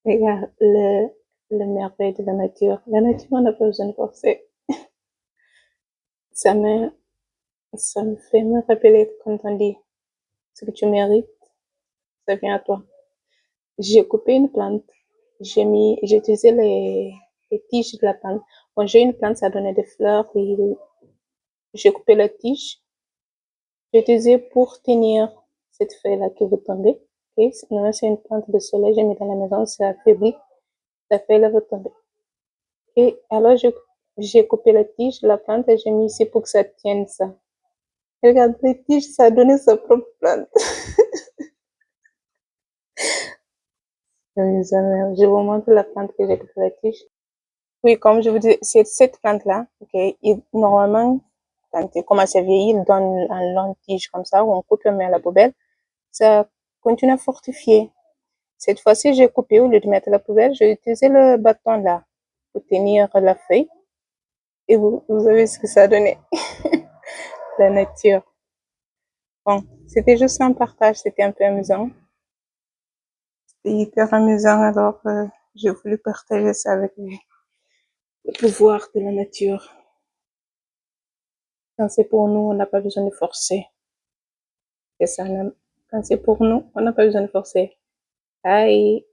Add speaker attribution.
Speaker 1: Regarde le merveille de la nature. La nature, on n'a pas besoin de forcer. Ça me, ça me fait me rappeler quand on dit ce que tu mérites, ça vient à toi. J'ai coupé une plante. J'ai utilisé les tiges de la plante. Quand j'ai une plante, ça donnait des fleurs et j'ai coupé la tige. J'ai utilisé pour tenir cette feuille-là qui veut tomber. Okay? Sinon, c'est une plante de soleil, j'ai mis dans la maison, c'est affaibli. La feuille-là veut tomber. Et alors, j'ai coupé la tige de la plante et j'ai mis ici pour que ça tienne ça. Regarde, les tiges, ça a donné sa propre plante. Je vous montre la plante que j'ai coupé la tige. Oui, comme je vous dis, c'est cette plante-là, ok, normalement, quand elle commence à vieillir, il donne un long tige comme ça, où on coupe, on met à la poubelle. Ça continue à fortifier. Cette fois-ci, j'ai coupé, au lieu de mettre à la poubelle, j'ai utilisé le bâton là, pour tenir la feuille. Et vous avez ce que ça a donné. La nature. Bon, c'était juste un partage, c'était un peu amusant. C'était hyper amusant, alors j'ai voulu partager ça avec vous. Le pouvoir de la nature. Quand c'est pour nous, on n'a pas besoin de forcer. C'est ça, quand c'est pour nous, on n'a pas besoin de forcer. Bye.